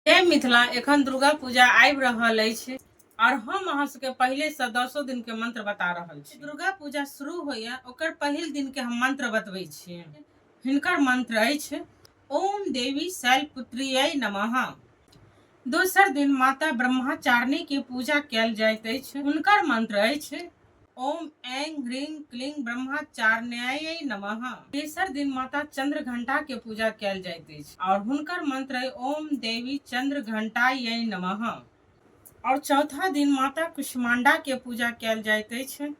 जय मिथिला। एखन दुर्गा पूजा आबि रहल अछि और हम अहाँ सबके पहले से 10 दिन के मंत्र बता रहल छी। दुर्गा पूजा शुरू होइया ओकर पहिल दिन के हम मंत्र बतबै छी। हिनकर मंत्र अछि ओम देवी शैलपुत्रियै नमः। दोसर दिन माता ब्रह्मचारिणी के पूजा कैल जाइत अछि। हुनकर मंत्र अछि ओम ऐं ह्रीं क्लीं ब्रह्मचारिण्यायै नमः। तेसर दिन माता चंद्र घंटा के पूजा कैल जाइत अछि और हुनकर मंत्र है ओम देवी चंद्र घंटायै नमः। और चौथा दिन माता कुष्मांडा के पूजा कैल जाइत अछि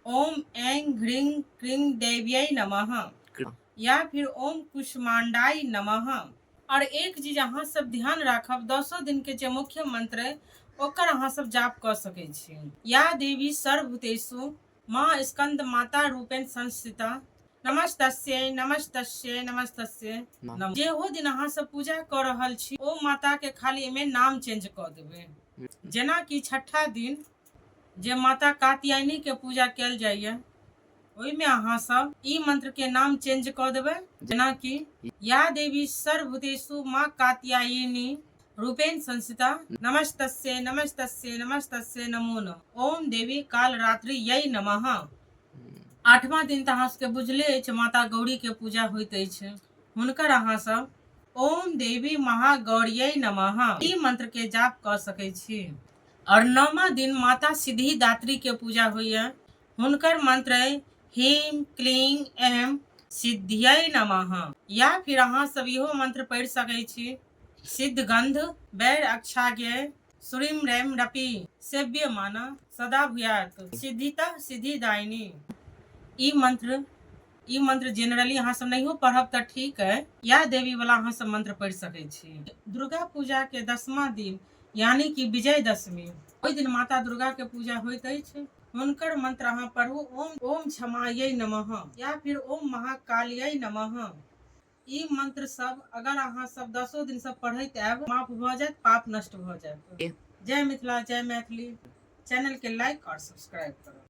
ओम ऐं ह्रीं क्लीं देव्यै नमः या फिर ओम कुष्मांडाय नमः। और एक चीज अहाँ सब ध्यान राखब, 10 दिन के जे मुख्य मंत्र है ओकर अहाँ सब जाप कर सकै छी। या देवी सर्वभूतेषु माँ स्कंद माता रूपेण संस्थिता नमस्तस्यै नमस्तस्यै नमस्तस्यै नमः। जेहो दिन अहाँ सब पूजा कर रहल छी ओ माता के खाली एमे नाम चेंज कर देबै। जेना कि छठा दिन जे माता कात्यायनी के पूजा कैल जाइए ओहि में अहाँ सब ई मंत्र के नाम चेंज कर देबै। जेना कि या देवी सर्वभूतेषु माँ कात्यायनी रूपेण संस्थिता नमस्तस्यै नमस्तस्यै नमस्तस्यै नमो नमः। ओम देवी काल रात्रि यै नमः। आठवां दिन तो अहाँ सबके बुझले अछि माता गौरी के पूजा होइत अछि। हुनकर अहाँ सब ओम देवी महागौरियै नमः ई मंत्र के जाप कर सकै छी। और 9वां दिन माता सिद्धिदात्री के पूजा होइया। हुनकर मंत्र है ह्रीं क्लीं ऐं सिद्धियै नमः। या फिर अहाँ सब इहो मंत्र पढ़ि सकै छी सिद्धगंध वैर अक्षाज्ञ सुरीं रैं रपि सेव्यमाना सदा भूयात् सिद्धितः सिद्धिदायिनी। ई मंत्र जनरली अहाँ सब नहीं पढ़ब त ठीक है, या देवी वाला अहाँ सब मंत्र पढ़ सकै छी। दुर्गा पूजा के 10वां दिन यानी कि विजयदशमी, ओहि दिन माता दुर्गा के पूजा होइत अछि। हुनकर मंत्र अहाँ पढ़ू ओम क्षमायै नमः या फिर ओम महाकाल्यै नमः। ई मंत्र सब अगर अहाँ सब 10 दिन सब पढ़ैत आयब माफ भ जायत, पाप नष्ट भ जायत। जय मिथिला जय मैथिली। चैनल के लाइक और सब्सक्राइब करू।